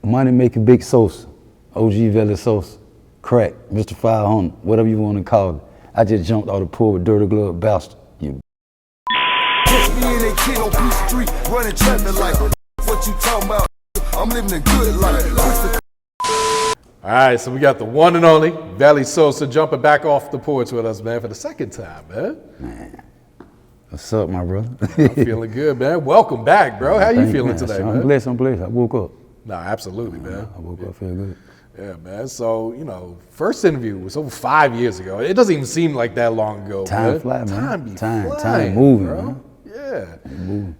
money making Big Sosa, OG Veli Sosa, crack, Mr. 500, whatever you want to call it. I just jumped out of the pool with dirty glove bastard. You. Catch me in a kid on Beach Street, running traffic like what you talking about? I'm living a good life. All right, so we got the one and only Veli Sosa jumping back off the porch with us, man, for the second time, man. Man, what's up, my brother? I'm feeling good, man. Welcome back, bro. How you feeling today, man? I'm blessed. I woke up. No, absolutely, man. I woke up feeling good. Yeah, man. So, first interview was over 5 years ago. It doesn't even seem like that long ago, Time man. fly, man. Time Time moving, bro. man. Yeah.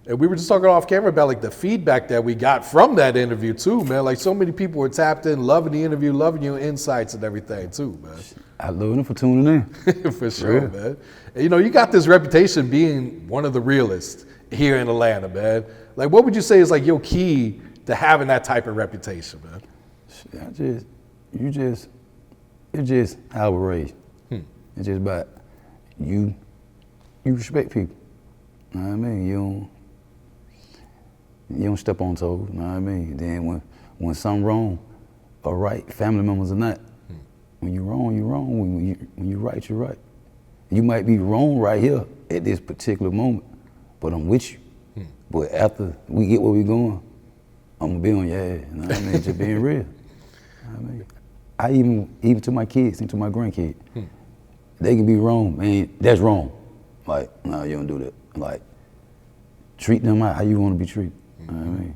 And we were just talking off camera about like the feedback that we got from that interview too, man. Like so many people were tapped in, loving the interview, loving your insights and everything too, man. I love them for tuning in. For sure, man. And, you got this reputation being one of the realest here in Atlanta, man. Like what would you say is like your key to having that type of reputation, man? It's just how we're raised. It's just about you respect people. You know what I mean? You don't step on toes, you know what I mean? Then when something wrong or right, family members or not, when you're wrong, you're wrong. When you're right, you're right. You might be wrong right here at this particular moment, but I'm with you. But after we get where we're going, I'm gonna be on your ass, you know what I mean? Just being real. You know what I mean? I even to my kids and to my grandkids, they can be wrong, man, that's wrong. Like, no, you don't do that. Like, treat them how you want to be treated. You know what I mean?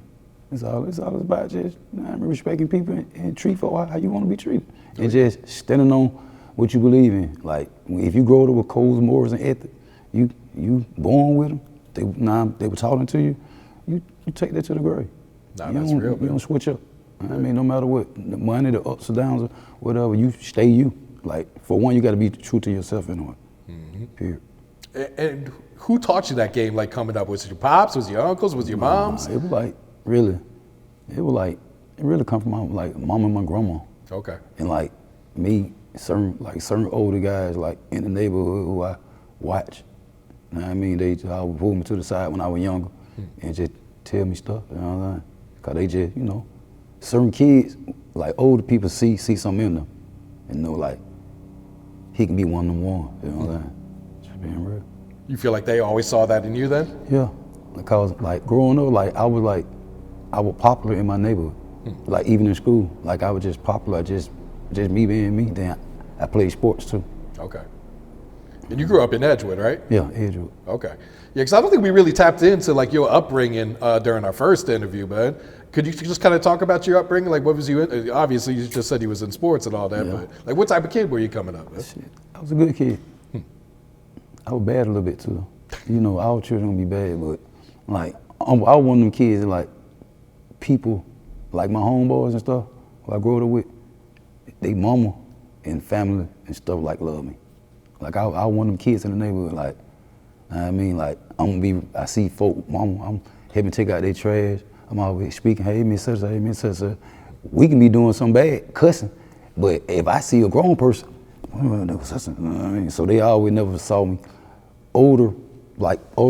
It's all about just respecting people and treat for how you want to be treated. And just standing on what you believe in. Like, if you grow up with codes, morals, and ethics, you born with them, they were talking to you, you take that to the grave. Nah, that's real, man. You don't switch up. You know what I mean? No matter what, the money, the ups or downs, or whatever, you stay you. Like, for one, you got to be true to yourself anyway. Period. And who taught you that game, like coming up? Was it your pops? Was it your uncles? Was it your moms? It was like, really, it really come from my mom and my grandma. Okay. And like me, certain older guys like in the neighborhood who I watch. You know what I mean? They always pull me to the side when I was younger and just tell me stuff, you know what I'm saying? Cause they just, certain kids, like older people see something in them and know like, he can be one of them one, you know what I'm saying? Just being real. You feel like they always saw that in you then? Yeah, because like growing up, I was popular in my neighborhood. Like even in school, like I was just popular, just me being me. Then I played sports too. Okay. And you grew up in Edgewood, right? Yeah, Edgewood. Okay. Yeah, because I don't think we really tapped into like your upbringing during our first interview, man. Could you just kind of talk about your upbringing? Like what was you in? Obviously you just said you was in sports and all that, but like what type of kid were you coming up, man? Shit, I was a good kid. I was bad a little bit too. All children gonna be bad, but like I was one of them kids that like people, like my homeboys and stuff, who I grew up with, they mama and family and stuff like love me. Like I was one of them kids in the neighborhood, like, I mean, like I see folk, mama, I'm helping take out their trash. I'm always speaking, hey, Miss Sosa, hey, Miss Sosa. We can be doing some bad, cussing, but if I see a grown person, so they always never saw me. Older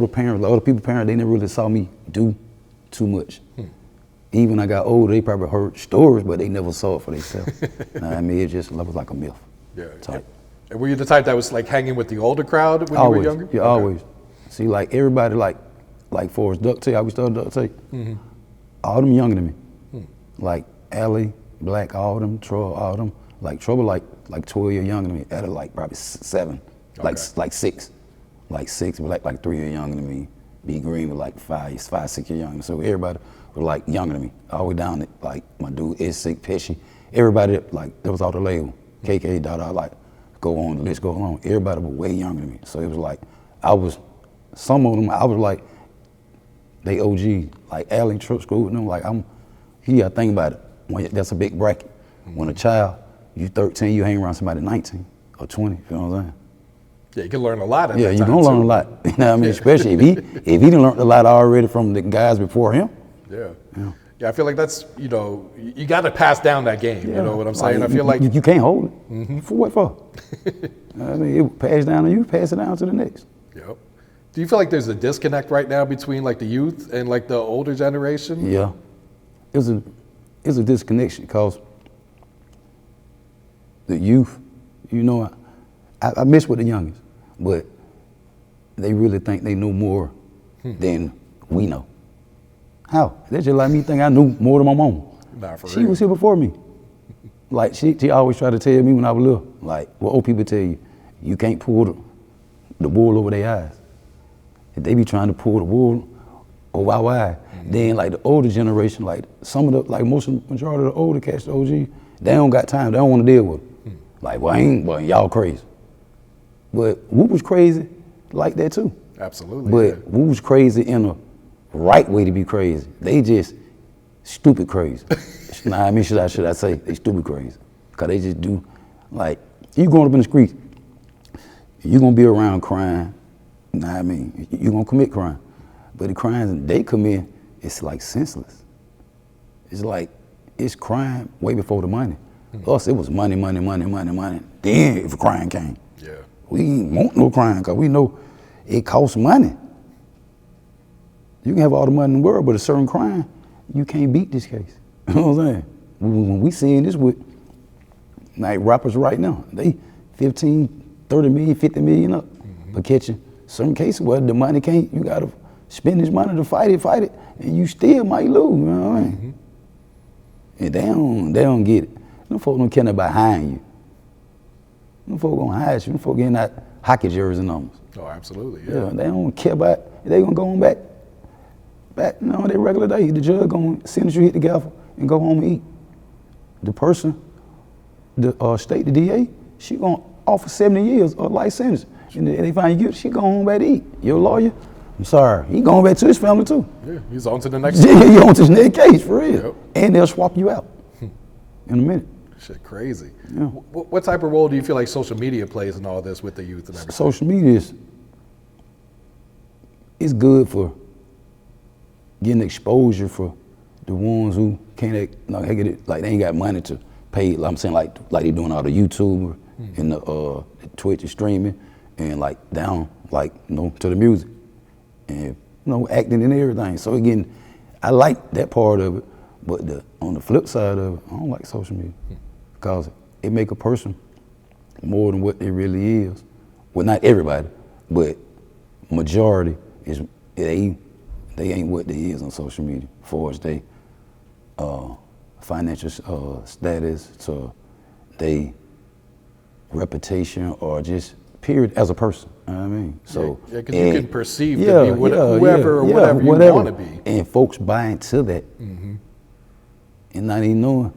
parents, other people's parents, they never really saw me do too much. Even I got older, they probably heard stories, but they never saw it for themselves. I mean, it just was like a myth. Yeah. Type. And were you the type that was like hanging with the older crowd when Always, you were younger? Yeah, okay. always. See, like everybody, like for us duct tape, I was still duct tape. All them younger than me. Like Allie, Black, all them, Trouble, all them. Like Trouble, like 12 years younger than me. Allie, like probably 7, Okay. like 6. Like 6, Black like 3 years younger than me. B Green was like 5, 6 years younger. So everybody was like younger than me. All the way down to like my dude, S6, Pesci. Everybody, like, that was all the label. KK, Dada, like, go on, the list go on. Everybody was way younger than me. So it was like, some of them, I was like, they OG, like Allen Truck School, and them, like, you gotta think about it. That's a big bracket. When a child, you 13, you hang around somebody 19 or 20, you know what I'm saying? Yeah, you can learn a lot at Yeah, that you time, gonna learn too. a lot. You know what I mean? Especially if he done learned a lot already from the guys before him. Yeah. Yeah, I feel like that's, you got to pass down that game, you know what I'm saying? Like, I feel like... You can't hold it. For what for? I mean, it pass down to you, pass it down to the next. Yep. Do you feel like there's a disconnect right now between like the youth and like the older generation? Yeah. It's it's a disconnection because the youth, you know, I miss with the youngest, but they really think they know more than we know. How? That's just like me think I knew more than my mama. Nah, for She real. was here before me. Like she always tried to tell me when I was little, like what old people tell you, you can't pull the wool over their eyes. If they be trying to pull the wool over our eyes, then like the older generation, like some of the, like majority of the older cats, the OG, they don't got time, they don't want to deal with it. Like, well, y'all crazy. But we was crazy like that too. Absolutely. But we was crazy in a right way to be crazy. They just stupid crazy. Nah, I mean, should I say they stupid crazy? Cause they just do, like, you growing up in the street, you gonna be around crime. Nah, I mean, you gonna commit crime. But the crimes they commit, it's like senseless. It's like, it's crime way before the money. Us, it was money. Then if a crime came. Yeah. We ain't want no crime because we know it costs money. You can have all the money in the world, but a certain crime, you can't beat this case. You know what I'm saying? When we seeing this with like rappers right now, they 15, 30 million, 50 million up for catching certain cases where the money can't, you gotta spend this money to fight it, and you still might lose, you know what I mean? And they don't get it. Them folks don't care nothing about hiring you. Them folks gonna hire you. Them folks getting that hockey jersey numbers. Oh, absolutely. Yeah, they don't care about, they gonna go on back, you know, their regular day. The judge gonna sentence you, hit the gavel, and go home and eat. The person, the state, the DA, she gonna offer 70 years of life sentence. And they find you guilty, she go home back to eat. Your lawyer, I'm sorry, he going back to his family too. Yeah, he's on to the next Yeah, one. you on to the next case, for real. Yep. And they'll swap you out in a minute. Shit, crazy. Yeah. What type of role do you feel like social media plays in all this with the youth and everything? Social media is good for getting exposure for the ones who can't, like, like they ain't got money to pay. Like I'm saying, like they doing all the YouTube and the Twitch and streaming, and like down, like, you know, to the music, and, you know, acting and everything. So again, I like that part of it, but on the flip side of it, I don't like social media because it make a person more than what they really is. Well, not everybody, but majority is they ain't what they is on social media. For as they financial status, to they reputation, or just period as a person. You know what I mean? So yeah, because you can perceive to be whoever or whatever you want to be. And folks buy into that, and not even knowing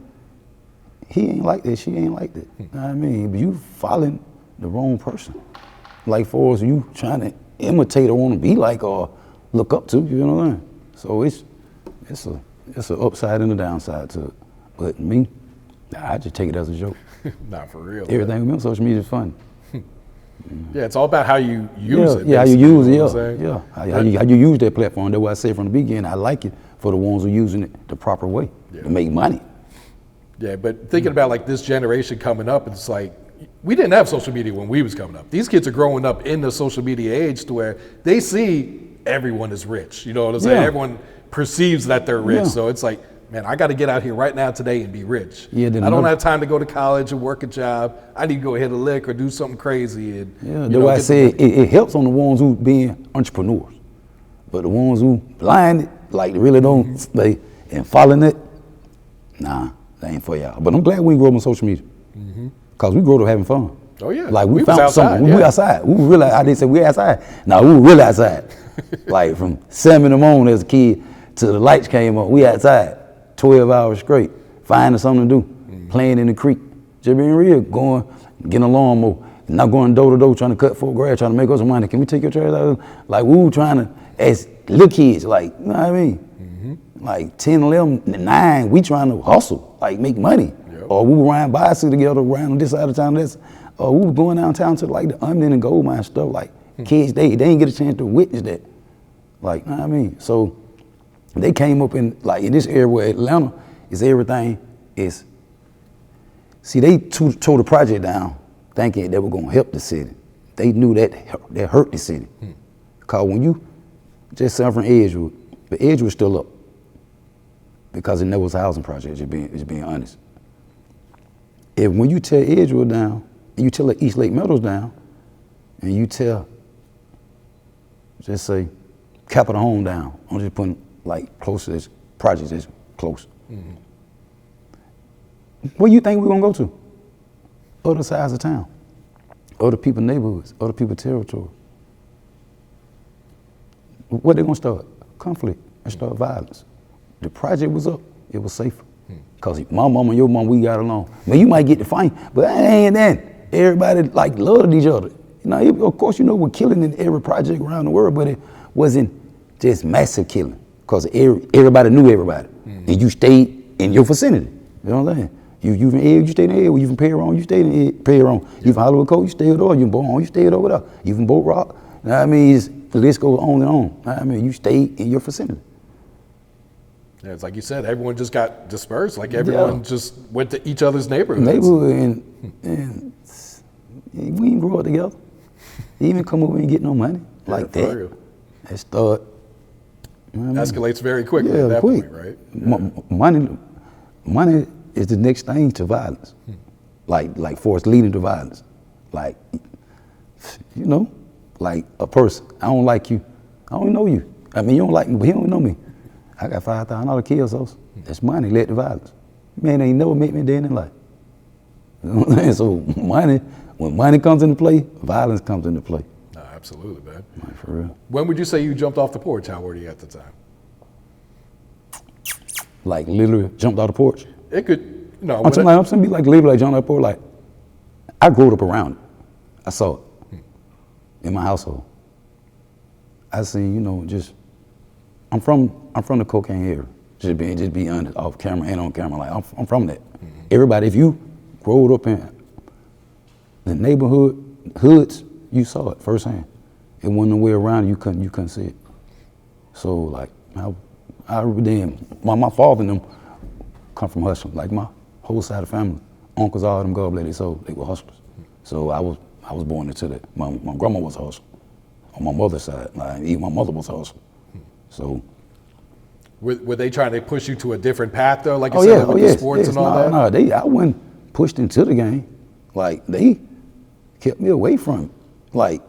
he ain't like that, she ain't like that. You know what I mean? But you following the wrong person. Like for us, you trying to imitate or want to be like or look up to, you know what I mean? So it's an upside and a downside to it. But me, I just take it as a joke. Not for real. Everything with me on social media is fun. Yeah, it's all about how you use it. Yeah, how you use it, know what I'm yeah. saying? How you use that platform. That's why I said from the beginning, I like it for the ones who are using it the proper way to make money. Yeah, but thinking about like this generation coming up, it's like, we didn't have social media when we was coming up. These kids are growing up in the social media age to where they see everyone is rich. You know what I'm saying? Yeah. Everyone perceives that they're rich. Yeah. So it's like, man, I got to get out here right now today and be rich. Yeah, I don't have time to go to college and work a job. I need to go hit a lick or do something crazy. And, Yeah, that's why I said it helps on the ones who being entrepreneurs. But the ones who blinded, like really don't stay and following it, nah, that ain't for y'all. But I'm glad we grew up on social media. Cause we grew up having fun. Oh yeah. Like we was found outside, something. yeah. We outside. We really, I didn't say we outside. No, we were really outside. Like from 7 in the morning as a kid till the lights came on, we outside 12 hours straight, finding something to do, playing in the creek, just being real, going, getting a lawnmower, not going door to door trying to cut for grass, trying to make us some money. Can we take your trash out? Like we were trying to, as little kids, like, you know what I mean? Like 10, 11, 9, we trying to hustle, like make money. Or we were riding bicycle together around on this side of town, or we were going downtown to like the onion and gold mine stuff. Like kids, they didn't get a chance to witness that. Like, you know what I mean? So they came up in this area where Atlanta is everything is. See, they tore the project down thinking they were gonna help the city. They knew that hurt the city. Cause when you just south from Edgewood, the Edgewood still up. because it never was a housing project, just being honest. If when you tear Edgewood down, and you tear East Lake Meadows down, and you tear, just say, Capitol Home down, I'm just putting like close to this project that's close. Mm-hmm. Where you think we're gonna go to? Other sides of town, other people's neighborhoods, other people's territory. What they gonna start? Conflict and start violence. The project was up, it was safer. Cause my mama and your mama, we got along. Man, you might get to fight, but that ain't then. Everybody like loved each other. You know, of course, you know we're killing in every project around the world, but it wasn't just massive killing. Cause everybody knew everybody, and you stayed in your vicinity. You know what I'm saying? You from Ed, you stayed in Ed. You from Perron, you stayed in Perron. You from Hollywood Coast, you stayed over there. You from Beaumont, you stayed over there. You from Boat Rock. You know what I mean, the list goes on and on. You know what I mean, you stayed in your vicinity. Yeah, it's like you said, everyone just got dispersed. Like everyone just went to each other's neighborhoods. And we didn't grow up together. Even come over and get no money like that. That start. You know escalates very quickly at that point, right? Yeah. Money is the next thing to violence. Like for us leading to violence. Like, you know, like a person. I don't like you. I don't know you. I mean, you don't like me, but he don't know me. I got $5,000 kills those. That's money led to violence. Man, ain't never met me a day in their life. You know what I'm saying? So when money comes into play, violence comes into play. No, absolutely, man. Like, for real. When would you say you jumped off the porch? How old were you at the time? Like literally jumped off the porch. It could, no. I'm saying be like literally like jumped off the porch. Like I grew up around it. I saw it in my household. I seen, you know, just I'm from the cocaine area. Just be honest, off camera and on camera. Like I'm from that. Everybody, if you growed up in the hoods, you saw it firsthand. It wasn't nowhere around you couldn't see it. So like my father and them come from hustling. Like my whole side of the family, uncles, all them gallbladders, so they were hustlers. So I was born into that. My grandma was a hustler. On my mother's side, like even my mother was a hustler. So. Were they trying to push you to a different path though, like you said, with the sports and all that? No, I wasn't pushed into the game. Like they kept me away from it. Like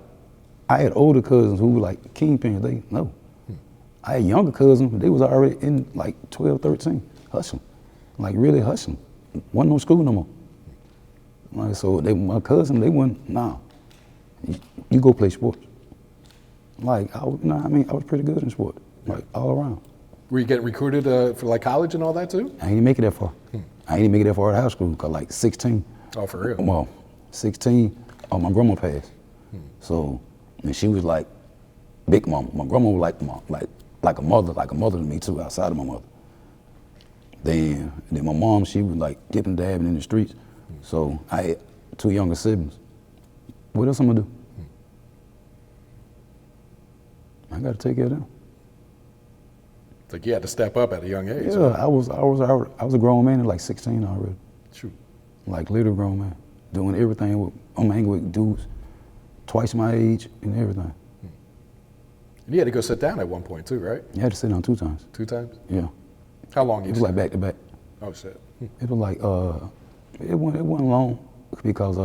I had older cousins who were like kingpins. They no. I had younger cousins, they was already in like 12, 13, hustling. Like really hustling. Wasn't no school no more. Like so my cousin, they went, nah, you go play sports. Like I was pretty good in sport, like all around. Were you getting recruited for like college and all that too? I ain't make it that far. I ain't make it that far out of high school, cause like 16. Oh, for real? Well, 16, my grandma passed. So, and she was like big mama. My grandma was like a mother to me too, outside of my mother. Then my mom, she was like dipping, dabbing in the streets. So I had 2 younger siblings. What else I'm gonna do? I gotta take care of them. Like you had to step up at a young age. Yeah, right? I was a grown man at like 16 already. Shoot. Like little grown man, doing everything. I'm hanging with dudes twice my age and everything. You had to go sit down at one point too, right? You had to sit down 2 times. 2 times? Yeah. How long? It was like back to back. Oh shit. It was like it wasn't long because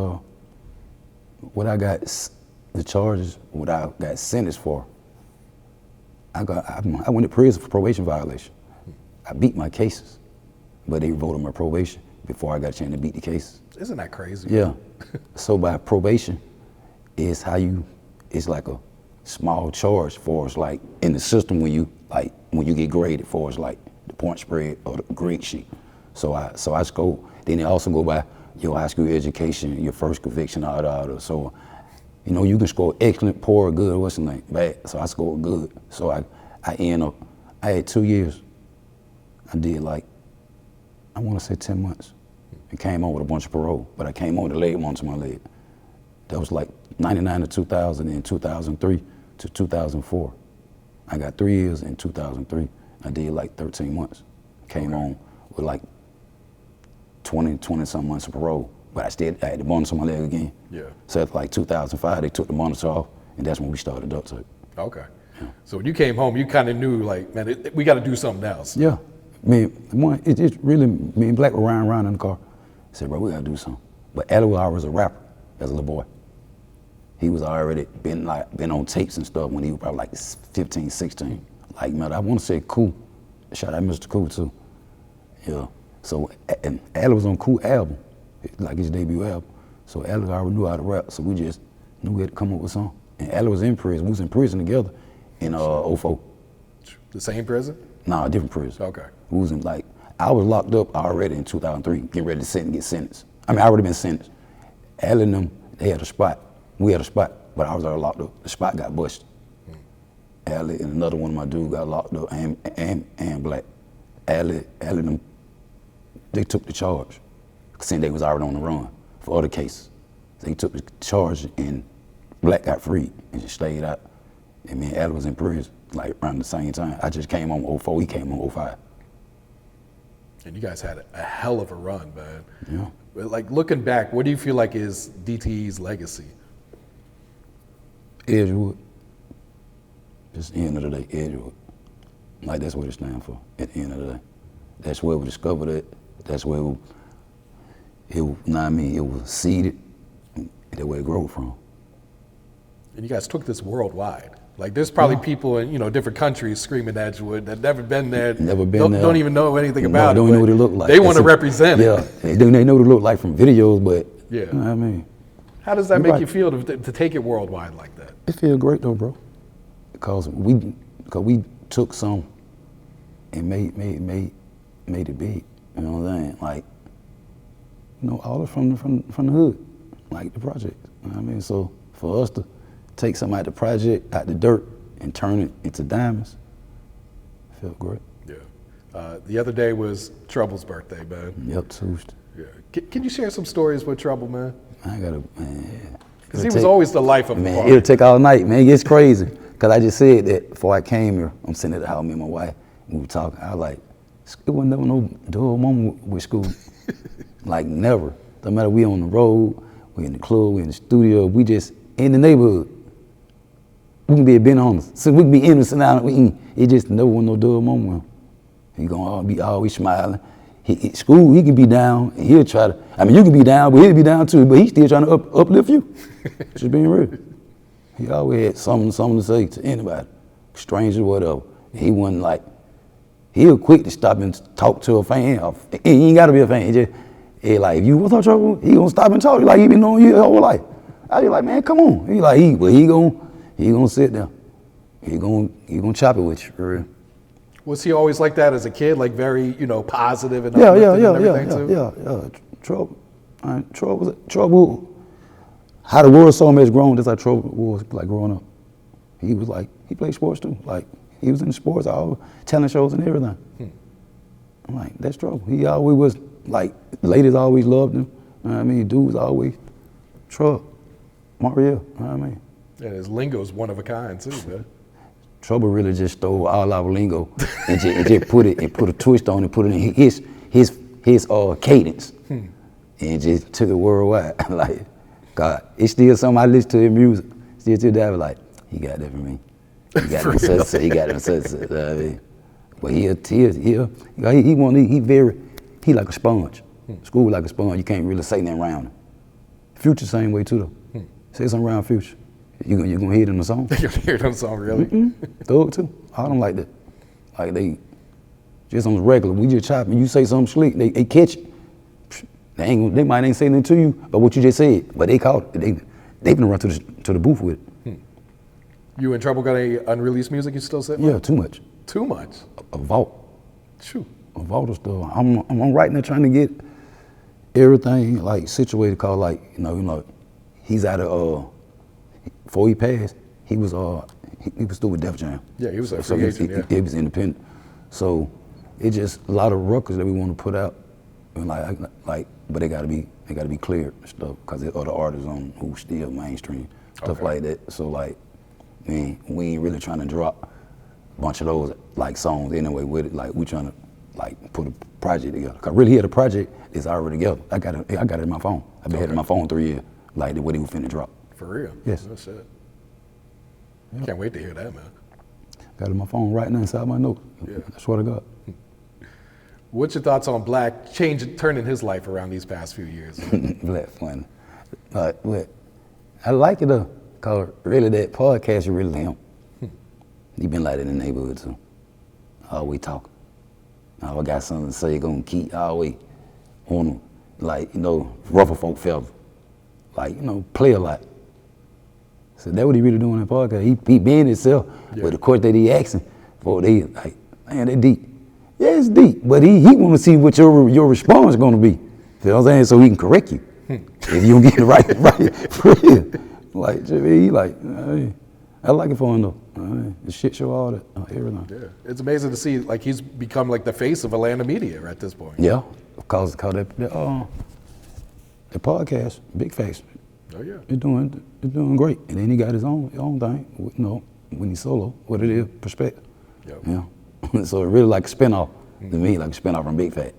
what I got the charges, what I got sentenced for. I went to prison for probation violation. I beat my cases, but they revoked my probation before I got a chance to beat the cases. Isn't that crazy? Yeah. So by probation is it's like a small charge for us, like in the system when you get graded for us, like the point spread or the grade sheet. So I score. Then they also go by your high school education, your first conviction, all that. So, you know, you can score excellent, poor, good, what's the name, bad. So I scored good. So I had 2 years. I did like, I want to say 10 months. And came on with a bunch of parole, but I came on with a leg onto my leg. That was like 99 to 2000 and 2003 to 2004. I got 3 years in 2003. I did like 13 months. Came on with like 20 some months of parole, but I had the bonus on my leg again. Yeah. So after like 2005, they took the monitor off, and that's when we started duct tape. Okay. Yeah. So when you came home, you kind of knew like, man, we got to do something else. Yeah. It's just really, me and Black were riding around in the car. I said, bro, we gotta do something. But Allie was always a rapper as a little boy. He was already been on tapes and stuff when he was probably like 15, 16. Like, man, I wanna say Cool. Shout out Mr. Cool too. Yeah. So, and Allie was on Cool album, like his debut album. So Allie already knew how to rap, so we just knew we had to come up with something. And Allie was in prison. We was in prison together in 04. The same prison? Nah, different prison. Okay. We was in I was locked up already in 2003, getting ready to get sentenced. I mean, I already been sentenced. Allie and them, they had a spot. We had a spot, but I was already locked up. The spot got busted. Allie and another one of my dudes got locked up, and Black. Allie and them, they took the charge, saying they was already on the run for other cases. They took the charge and Black got freed and just stayed out. And me and Allie was in prison, like around the same time. I just came on 04, he came on 05. And you guys had a hell of a run, man. Yeah. Like, looking back, what do you feel like is DTE's legacy? Edgewood. Just the end of the day, Edgewood. Like, that's what it stands for, at the end of the day. That's where we discovered it. That's where it was seeded, and that's where it grew from. And you guys took this worldwide. Like, there's probably people in, different countries screaming Edgewood that never been there. Never been there. Don't even know anything about it. Don't even know what it look like. They want to represent it. Yeah, they know what it look like from videos, but yeah. You know what I mean? How does that make you feel to take it worldwide like that? It feel great though, bro. Because we took some and made it big. You know what I'm saying? Like, all of from the hood, like the project. You know what I mean? So for us to take something out the project, out the dirt, and turn it into diamonds, it felt great. Yeah. The other day was Trouble's birthday, man. Yep, Tuesday. Yeah. Can you share some stories with Trouble, man? I gotta, man. Because he was always the life of the party. It'll take all night, man. It gets crazy. Because I just said that before I came here, I'm sitting at the house, me and my wife, we were talking. I was like, it wasn't never no dull moment with school. Like, never. Don't matter, we on the road, we in the club, we in the studio, we just in the neighborhood. We can be a Ben homeless. So we can be in and sit down and we eat. It just never was no dull moment with him. He gonna be always smiling. School, he can be down and he'll try to, you can be down, but he'll be down too, but he's still trying to uplift you. Just being real. He always had something to say to anybody, stranger, whatever. He wasn't like, he was quick to stop and talk to a fan. He ain't gotta be a fan. He like, if you what's up, trouble, he gonna stop and talk to you like he been knowing you your whole life. I be like, man, come on. He like, he gonna sit there. He gonna chop it with you, for real. Was he always like that as a kid, like very, positive and uplifting and everything too? Yeah. Trouble. How the world so much grown, that's how Trouble was like growing up. He was like, he played sports too. Like, he was in sports, all talent shows and everything. I'm like, that's Trouble. He always was like, ladies always loved him. You know what I mean? Dudes always, Trouble, Mario, you know what I mean? Yeah, his lingo's one of a kind too, man. Trouble really just stole all our lingo and just put a twist on it, put it in his cadence, and just took it worldwide. Like, God, it's still something I listen to his music. Still to that, like, he got that for me. He got them such. He got them such. I mean, but he like a sponge. School like a sponge. You can't really say nothing around him. Future same way too though. Say something around Future. You gonna hear it in the song? You gonna hear it in the song, really? Thug too. All them like that. Like they just on the regular. We just chopping. You say something slick, they catch it. They might ain't say nothing to you about what you just said, but they caught it. They been run to the booth with it. You in Trouble got any unreleased music you still sitting? Yeah, too much. Too much? A vault. Shoot. A vault of stuff. I'm writing there trying to get everything like situated. Cause like he's out of before he passed, he was still with Def Jam. Yeah, he was a free agent. He was independent. So it's just a lot of records that we want to put out, and but they gotta be cleared and stuff, cause there's other artists on who still mainstream stuff like that. So like, we ain't really trying to drop a bunch of those like songs anyway with it. Like we trying to like put a project together. Cause really here the project is already together. I got it in my phone. I've been had it in my phone 3 years. Like the way they were finna drop. For real? Yes. That's it. Yep. Can't wait to hear that, man. Got it in my phone right now inside my note. Yeah. I swear to God. What's your thoughts on Black turning his life around these past few years? Black funny. What? I like it though, cause really that podcast is really him. He been like that in the neighborhood too. Always talking. Always got something to say, gonna keep always on, like, you know, rougher folk fellas. Like, you know, play a lot. So that's what he really doing in the podcast. He being himself, but the question that he asking for, they like, man, they deep. Yeah, it's deep, but he want to see what your response is gonna be. You know what I'm saying? So he can correct you if you don't get it right for real. Like, he like, I like it for him though. The shit show, all that, everything. Yeah, it's amazing to see like he's become like the face of Atlanta media at this point. Yeah, because the podcast, big face. Oh yeah, It's doing great, and then he got his own thing. You know, when he's solo, what it is, perspective. Yep. Yeah. So it really like a spinoff to me, like a spinoff from Big Fat.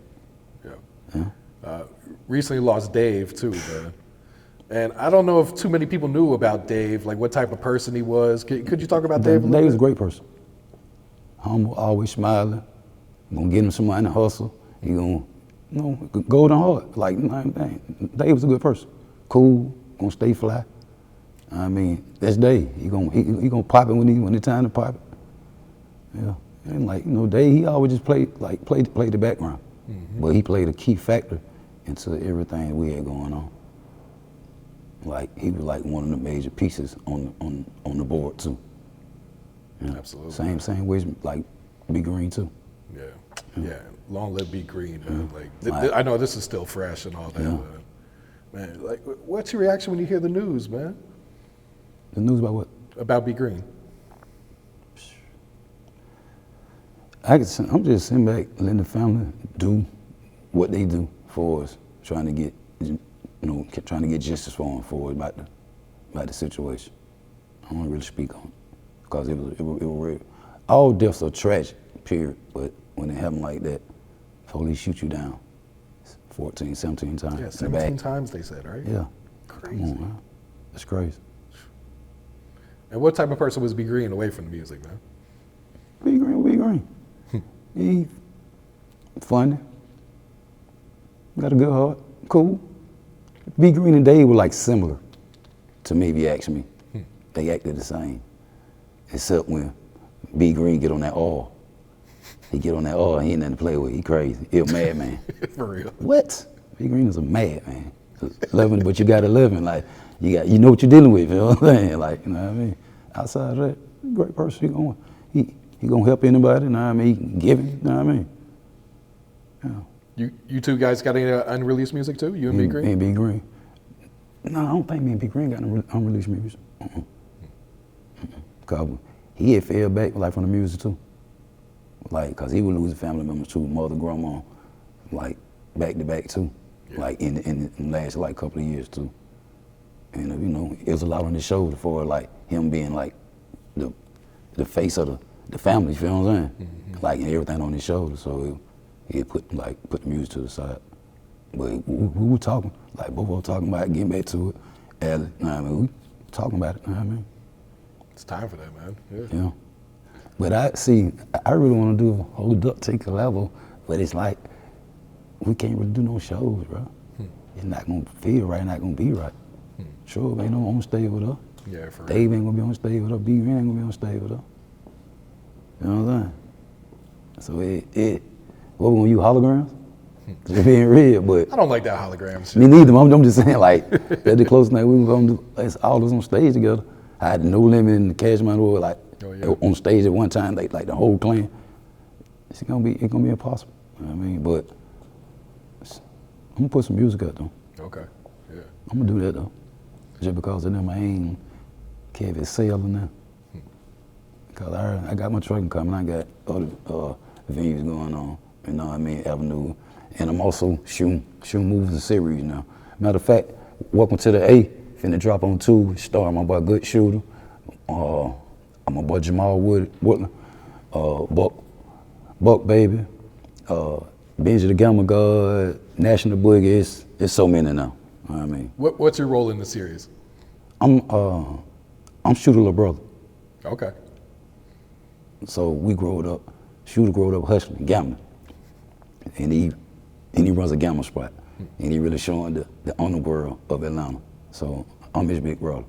Yeah. Recently lost Dave too, man. And I don't know if too many people knew about Dave, like what type of person he was. Could you talk about Dave a little Dave was a bit? great person. Humble, always smiling. Gonna get him some money to hustle. He gonna, you know, golden heart. Like, Dave was a good person. Cool, gonna stay fly. I mean, that's Dave. He gonna pop it when it's time to pop it. Yeah. And like, you know, Dave, he always just played the background. But he played a key factor into everything we had going on. Like, he was like one of the major pieces on the board too. Yeah. Absolutely. Same way, like B Green too. Yeah. Long live B Green, man. Like, I know this is still fresh and all that, but man, like, what's your reaction when you hear the news, man? The news about what? About B Green. I'm just sitting back, letting the family do what they do for us, trying to get justice for them about the situation. I don't really speak on it because it was real. All deaths are tragic, period. But when it happens like that, police shoot you down 14, 17 times. Yeah, 17 times they said, right? Yeah. Crazy. Come on, man. That's crazy. And what type of person was B Green away from the music, man? B Green. He funny. Got a good heart. Cool. B Green and Dave were like similar to me, if you ask me. They acted the same. Except when B Green get on that oil. He get on that oil, he ain't nothing to play with. He crazy. He a madman. For real. What? B Green is a madman. Loving, but you gotta live him. Like, you know what you're dealing with, you know what I'm saying? Like, you know what I mean? Outside of that, great person. He gonna help anybody, you know what I mean? He can give him, you know what I mean? Yeah. You two guys got any unreleased music too? You and B Green? Me and B Green. No, I don't think me and B Green got unreleased music. Cause he had fell back like from the music too. Like, cause he was losing family members too, mother, grandma, like back to back too. Yeah. Like in the last like couple of years too. And you know, it was a lot on his shoulder for like him being like the face of the family, you feel what I'm saying? Like, and everything on his shoulders. So he put the music to the side. But we were talking, like both of us talking about it, getting back to it. And, you know what I mean, we talking about it, you know what I mean? It's time for that, man. Yeah. But I really want to do a whole duck take a level, but it's like, we can't really do no shows, bro. It's not gonna feel right, not gonna be right. Sure, ain't no on stage with us. Yeah, for real. Dave ain't gonna be on stage with us, B Green ain't gonna be on stage with us. You know what I'm saying? So what we gonna use, holograms? Just being real, but I don't like that hologram shit. me neither. I'm just saying, like, that's the closest thing we were gonna do. It's all of us on stage together. I had No Limit and the Cash Money were like on stage at one time, like the whole clan. It's gonna be impossible. You know what I mean? But I'm gonna put some music out though. Okay. Yeah. I'm gonna do that though. Just because of them, I ain't care if it's selling now. Cause I got my trucking coming. I got other venues going on. You know what I mean? Avenue. And I'm also shooting movies and series now. Matter of fact, Welcome to the A, finna drop on 2, starring my boy Good Shooter, my boy Jamal Woodland, Buck Baby, Benji the Gamma God, National Boogie. It's so many now. You know what I mean? What's your role in the series? I'm Shooter little brother. Okay. So Shooter growed up hustling, gambling. and he runs a gambling spot, and he really showing the underworld of Atlanta. So I'm his big brother.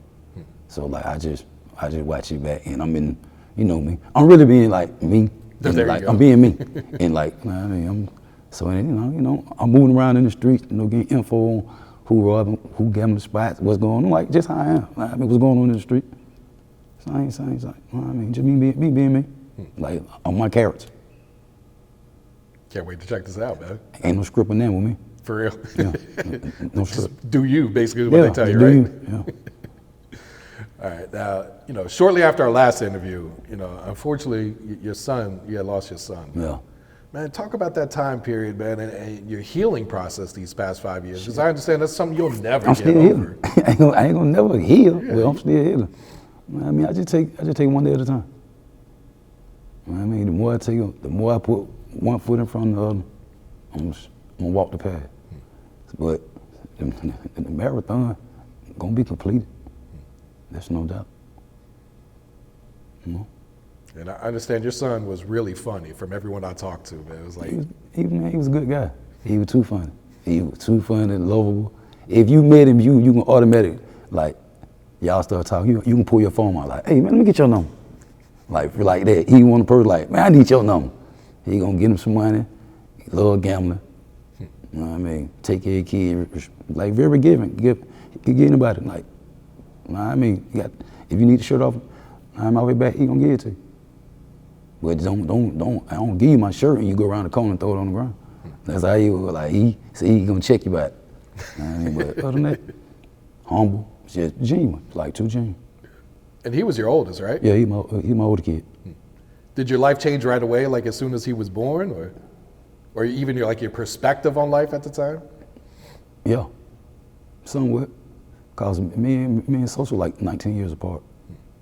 So like I just watch it back, and I'm in, you know me. I'm really being like me. There you like go. I'm being me, and like I mean I'm moving around in the streets, getting info on who robbing, who gambling spots, what's going on, like just how I am. I mean, what's going on in the street. So I ain't saying like, I mean, just me being me, like on my character. Can't wait to check this out, man. Ain't no script in there with me. For real. Yeah, no script. Do you, basically, is what they tell you, do right? you. Yeah. All right. Now, shortly after our last interview, unfortunately, you had lost your son. Yeah. Man, talk about that time period, man, and your healing process these past 5 years. Because I understand that's something you'll never I'm get still over. healing. I ain't gonna never heal, but I'm still healing. I mean, I just take one day at a time. I mean, the more I put one foot in front of the other, I'm gonna walk the path. But the marathon gonna be completed. There's no doubt. And I understand your son was really funny from everyone I talked to, man. It was like He was a good guy. He was too funny. He was too funny and lovable. If you met him, you can automatically, like, y'all start talking, you can pull your phone out, like, hey, man, let me get your number. Like that. He want a person like, man, I need your number. He gonna get him some money, he love gambling. You know what I mean? Take care of kids, like very giving. Give anybody, like, you know what I mean? If you need the shirt off, I'm all the way back, he gonna give it to you. But I don't give you my shirt and you go around the corner and throw it on the ground. That's how he was, like, he gonna check you back. You know what I mean? But other than that, humble, just genuine, like too genuine. And he was your oldest, right? Yeah, he my older kid. Did your life change right away, like as soon as he was born, or even your perspective on life at the time? Yeah, somewhat. Cause me and Sosa like 19 years apart.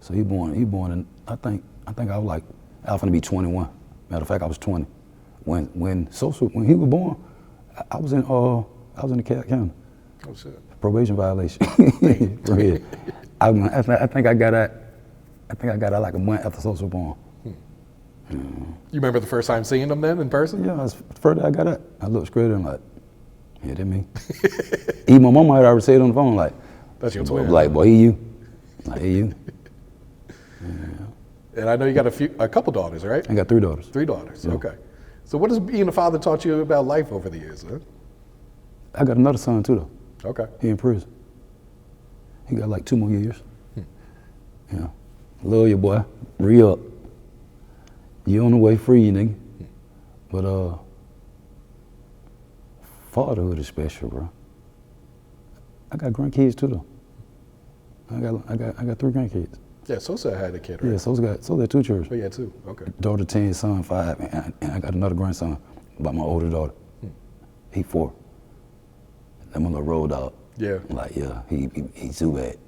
So he born in, I think I was finna be 21. Matter of fact, I was 20. When he was born, I was in the county. Oh shit. Probation violation. For real. I think I got out like a month after Sosa was born. You remember the first time seeing him then in person? Yeah, that's the first day I got out. I looked straight at him like, yeah, that me. Even my mama had already said on the phone like, that's your twin. Like, boy, he you. Like, he you. And I know you got a couple daughters, right? I got 3 daughters. 3 daughters, Yeah. okay. So what has being a father taught you about life over the years, huh? I got another son too though. Okay. He in prison. He got like 2 more years. Yeah. Love you, boy. Re-up. You on the way free, nigga. But fatherhood is special, bro. I got grandkids too though. I got 3 grandkids. Yeah, Sosa had a kid, right? Yeah, Sosa got 2 children. Oh, yeah, 2. Okay. Daughter 10, son 5, and I got another grandson by my older daughter. He 4. That my little road dog. Yeah. Like, yeah, he too bad.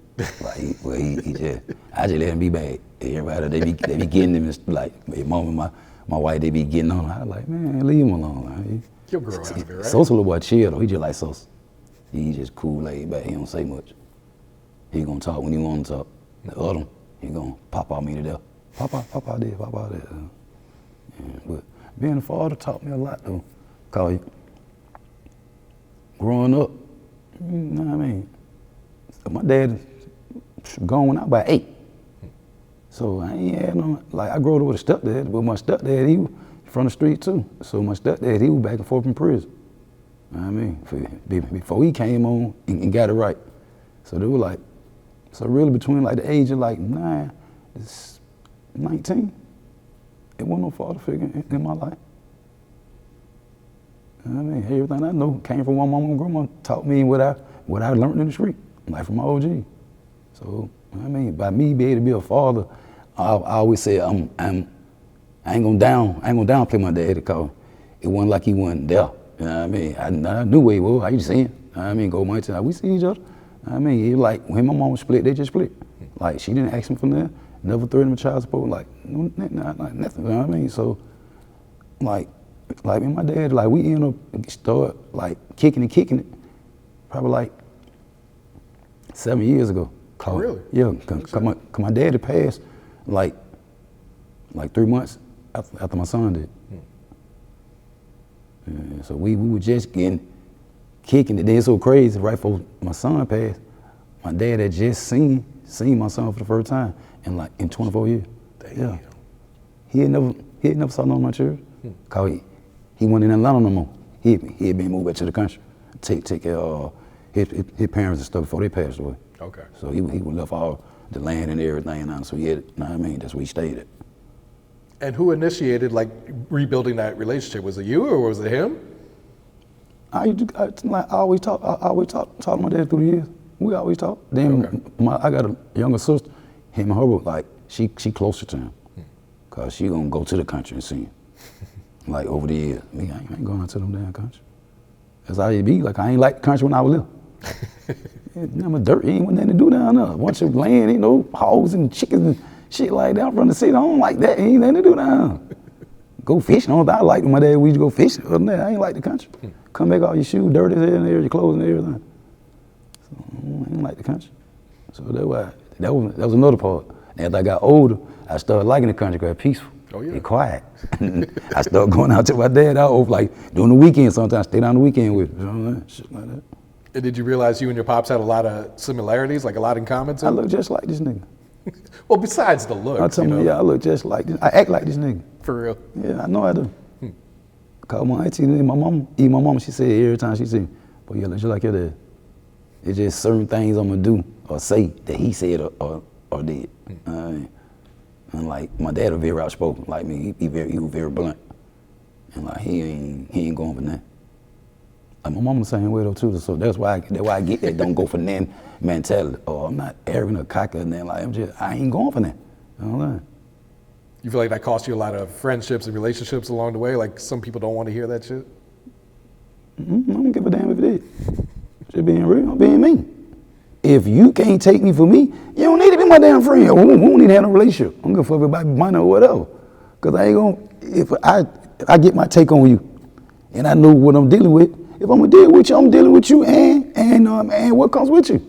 Like, he just, I just let him be bad. Everybody, they be getting him, like, my mom and my wife, they be getting on him. I like, man, leave him alone. Man. He'll grow out of it, right? Sosa little boy chill though, he just like Sosa. He just cool, laid back, he don't say much. He gonna talk when he want to talk. The other one, he gonna pop out me to death. Pop out there. Yeah, but being a father taught me a lot though. Cause growing up, you know what I mean? My dad gone when I was about 8. So I ain't had no, like I grew up with a stepdad, but my stepdad, he was from the street too. So my stepdad, he was back and forth from prison. You know what I mean? Before he came on and got it right. So they were like, so really between like the age of like 9 to 19, it wasn't no father figure in my life. You know what I mean? Everything I know came from my mama and grandma, taught me what I learned in the street, like from my OG. So, I mean, by me being able to be a father, I always say I ain't gonna downplay my dad because it wasn't like he wasn't there. You know what I mean? I knew where he was. I used to see him. You know what I mean? Go my time. We see each other. I mean, it like when my mom split, they just split. Like she didn't ask him for nothing, never threatened him with child support, like nothing. You know what I mean? So, like me and my dad, like we ended up start like kicking it, probably like 7 years ago. Oh, really? Yeah, cause my dad had passed like 3 months after my son did. So we were just kicking it. Then it's so crazy. Right before my son passed, my dad had just seen my son for the first time in 24 years. Damn. Yeah. He had never saw none of my children. Cause he wasn't in Atlanta no more. He had been moved back to the country, take care of his parents and stuff before they passed away. Okay. So he would left all the land and everything, and so he had, you know what I mean, that's where he stayed at. And who initiated like rebuilding that relationship? Was it you or was it him? I always talk to my dad through the years. We always talk. Then I got a younger sister. Him and her were like she closer to him, cause she gonna go to the country and see him. Like over the years, me, I ain't going out to them damn country. That's how it be. Like I ain't like the country when I was little. Nothing dirt, ain't want nothing to do down there. A bunch of land, you know, hogs and chickens and shit like that from the city. I don't like that. Ain't nothing to do down there. Go fishing. I like when my dad we used to go fishing. Other than that, I ain't like the country. Come back all your shoes dirty as hell and your clothes and everything. So I ain't like the country. So that was another part. As I got older, I started liking the country because it's peaceful. Oh, yeah. It's quiet. I started going out to my dad out like during the weekend sometimes, stay down the weekend with him. You know what I mean? Shit like that. And did you realize you and your pops had a lot of similarities, like a lot in common too? I look just like this nigga. Well, besides the look, I tell me, yeah, I look just like this. I act like this nigga. For real. Yeah, I know I do. Call my auntie, my mama, she said every time she see me, boy, you look just like your dad. It's just certain things I'm gonna do or say that he said or did. And like my dad was very outspoken, like me. He was very blunt, and like he ain't going for nothing. Like my mama the same way though too. So that's why I get that don't go for nothing mentality. Or I'm not arrogant or cocky or nothing. Like I ain't going for nothing. You know what I'm saying? You feel like that cost you a lot of friendships and relationships along the way? Like some people don't want to hear that shit? I don't give a damn if it is. Just being real, being me. If you can't take me for me, you don't need to be my damn friend. We don't need to have no relationship. I'm gonna fuck about money or whatever. Cause I ain't gonna, if I get my take on you and I know what I'm dealing with, if I'm gonna deal with you, I'm dealing with you and what comes with you.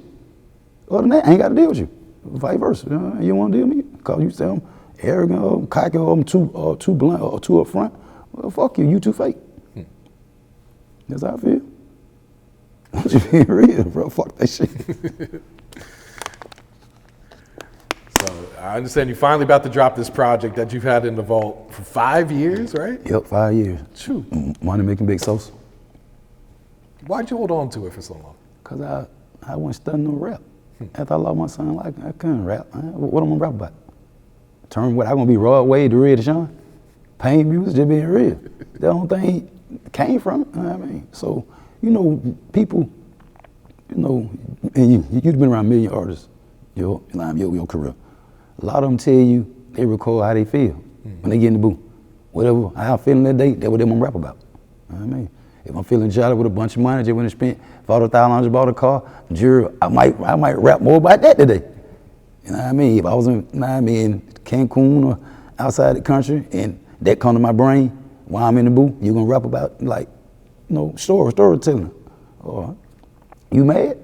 Other than that, I ain't gotta deal with you. Vice versa. You don't wanna deal with me? Cause you say I'm arrogant or cocky or I'm too blunt or too upfront. Well, fuck you, you too fake. That's how I feel. I'm just being real, bro. Fuck that shit. So I understand you finally about to drop this project that you've had in the vault for 5 years, right? Yep, 5 years. True. Money making Big Sosa. Why'd you hold on to it for so long? Cause I wasn't studying no rap. After I lost my son, like I couldn't rap. What am I gonna rap about? Turn what I gonna be Rod Wave to Red Deshaun? Pain music, just being real. That don't thing came from it. You know what I mean? So, you know, people, you know, and you've been around a million artists your career. A lot of them tell you they record how they feel when they get in the booth. Whatever, how I'm feeling that day, that's what they want to rap about. You know what I mean? If I'm feeling jolly with a bunch of money, just went and spent $40,000, bought a car, jury, I might rap more about that today. You know what I mean? If I was in Cancun or outside the country and that come to my brain while I'm in the booth, you're gonna rap about like, you know, storytelling. Or you mad?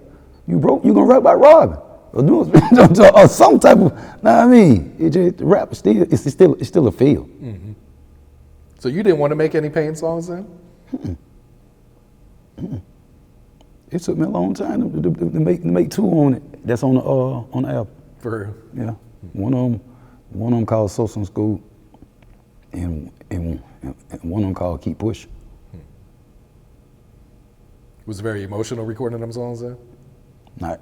You broke? You gonna rap about robbing? Or doing or some type of, know what I mean? It just rap is still a field. Mm-hmm. So you didn't want to make any pain songs then? It took me a long time to make two on it. That's on the album. For real? Yeah. One of them called Sosa in School, and one of them called Keep Pushing. Was it very emotional recording them songs then? Not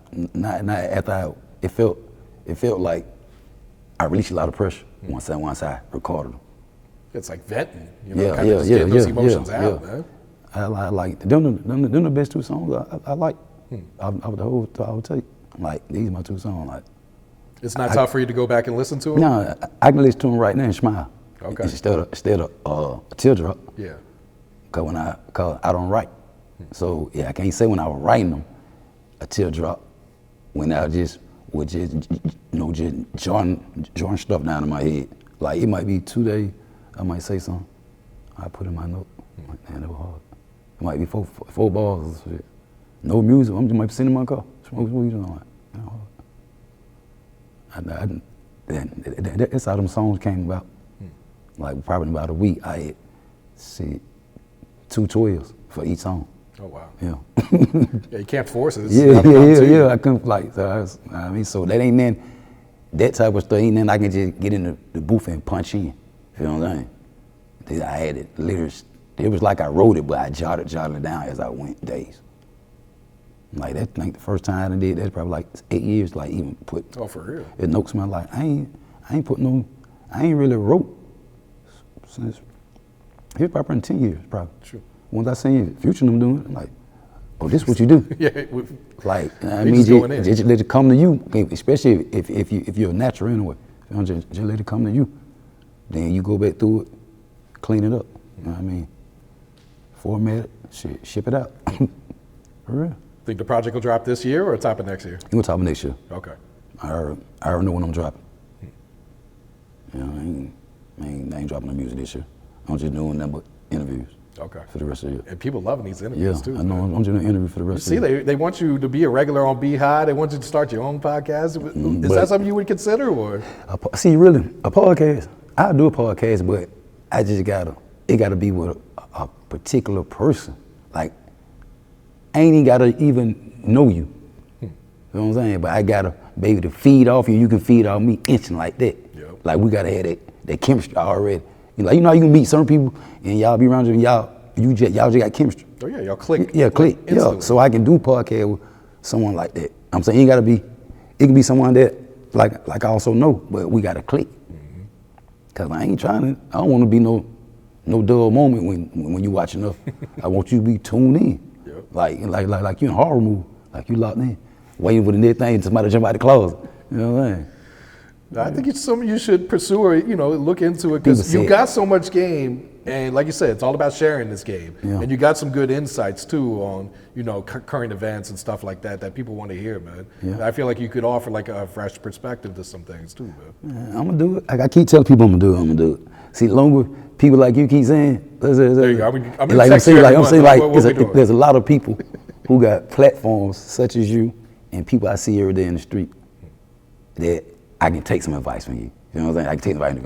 after it felt like I released a lot of pressure once I recorded them. It's like venting, you know, kind of just getting those emotions out, man. I like them the best two songs I like. I would take. Like, these are my two songs. Like, it's not tough for you to go back and listen to them? No, I can listen to them right now and smile. Okay. Instead of a teardrop. Yeah. Cause I don't write. So yeah, I can't say when I was writing them a teardrop. When I would just join stuff down in my head. Like, it might be 2 days, I might say something. I put in my note. Like, man, that was hard. It might be four bars or shit. No music. I'm just might be sitting in my car. What you doing? That's how them songs came about. Like, probably about a week, I had 2 12s for each song. Oh wow. Yeah. Yeah, you can't force it. It's Yeah. gotta come to you. I couldn't like. So that ain't then. That type of stuff ain't then I can just get in the booth and punch in. You know what I'm saying? I had it literally. It was like I wrote it, but I jotted it down as I went days. Like that, like the first time I did, that's probably like 8 years. Like even put. Oh, for real? It notes my life. I ain't put no. I ain't really wrote since. It's probably 10 years, probably. Sure. Once I seen Future them doing it, I'm like, oh, this what you do. Yeah. Like, I They mean, just going in. just let it come to you, especially if you're a natural anyway. You know, just let it come to you. Then you go back through it, clean it up. You know what I mean? Format it, ship it out. For real. Think the project will drop this year or top of next year? You gonna talk about next year? Okay. I already know when I'm dropping. You know, I ain't dropping no music this year. I'm just doing nothing but interviews. Okay. For the rest of the year. And people loving these Yeah, interviews too. I know. man. I'm just doing an interview for the rest of the year. They want you to be a regular on Beehive. They want you to start your own podcast. Is that something you would consider, or? See, really, a podcast, I'll do a podcast, but I just it gotta be with a particular person. Like, I ain't even gotta even know you. You know what I'm saying? But I gotta be able to feed off you. You can feed off me instant like that. Yep. Like, we gotta have that chemistry already. You know how you can meet certain people and y'all be around you and y'all just got chemistry. Oh yeah, y'all click. Yeah, click. Yeah, instantly. so I can do podcast with someone like that. I'm saying it can be someone that like I also know, but we gotta click. Cause I don't want to be no dull moment when you watching us. I want you to be tuned in. Yep. Like you in a horror movie, like you locked in, waiting for the next thing, somebody jump out the closet. You know what I'm saying? I think it's something you should pursue or, look into it, because People you say got so much game, and like you said, it's all about sharing this game. Yeah. And you got some good insights too on, current events and stuff like that people want to hear, man. Yeah. And I feel like you could offer like a fresh perspective to some things too, man. Yeah, I'm gonna do it. I keep telling people I'm gonna do it. See, the longer people like you keep saying, there you go. I'm gonna like text you every I'm saying, month. like What we doing? there's a lot of people who got platforms such as you and people I see every day in the street that I can take some advice from you. You know what I'm saying? I can take advice from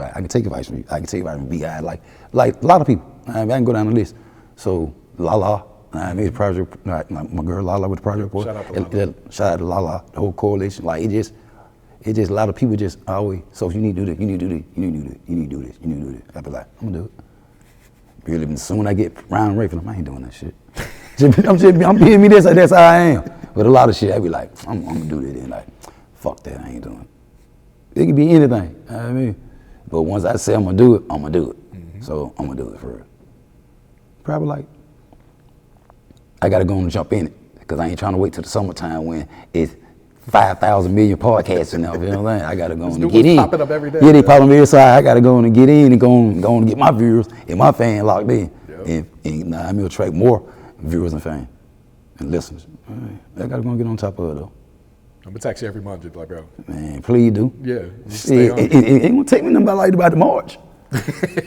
you. I can take advice from B.I. Like a lot of people. I can go down the list. So Lala, I made a project. My girl Lala with the project report. Shout out to Lala. Shout out to Lala. The whole coalition. Like it just a lot of people just always. So you need to do this. You need to do this. You need to do this. You need to do this. You need to do this. I be like, I'm gonna do it. Really, soon I get round Ray for them, I ain't doing that shit. I'm being me this. That's how I am. But a lot of shit, I be like, I'm gonna do this. And like, fuck that. I ain't doing it. It could be anything, you know what I mean? But once I say I'm gonna do it, I'm gonna do it. Mm-hmm. So I'm gonna do it for real. Probably like, I gotta go and jump in it, because I ain't trying to wait till the summertime when it's 5,000 million podcasts and everything, you know what I'm saying? I gotta go and new get ones in. popping up every day, Yeah, they yeah. popping up every side. I gotta go and get in and go and get my viewers and my fan locked in. Yep. And I'm gonna attract more viewers and fans and listeners. All right. I gotta go and get on top of it though. I'm gonna text you every month, just like, bro. Man, please do. Yeah, just stay on It ain't gonna take me nothing about the March.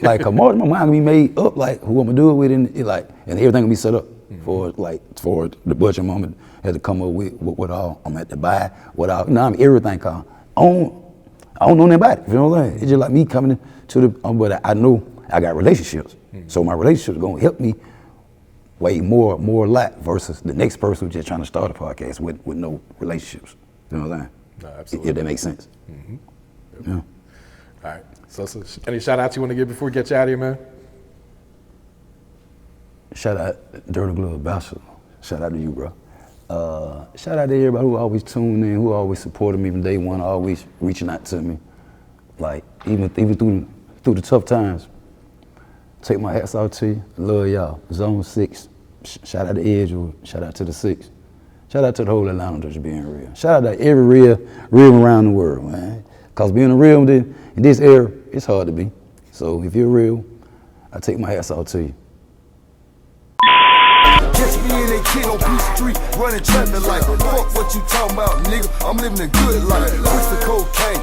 Like a March, my mind gonna be made up. Like who I'm gonna do it with, and everything gonna be set up for the budget. Moment had to come up with what all I'm at to buy, what all. Everything come. I don't know nothing about it. You know what I'm saying? It's just like me coming to the. But I know I got relationships, so my relationships gonna help me way more lot versus the next person who's just trying to start a podcast with no relationships. You know what I'm saying? No, absolutely. If that makes sense. Yeah. All right. So any shout outs you want to give before we get you out of here, man? Shout out Dirty Glove Bachelor. Shout out to you, bro. Shout out to everybody who always tuned in, who always supported me from day one, always reaching out to me. Like even through the tough times. Take my hats off to you. Love y'all. Zone 6. Shout out to Edgewood. Shout out to the 6. Shout out to the whole Atlanta just being real. Shout out to every real around the world, man. Cause being a real in this era, it's hard to be. So if you're real, I take my hats off to you. Catch me in a kid on Beach Street, running traffic like, fuck what you talking about, nigga. I'm living a good life. Push the cocaine,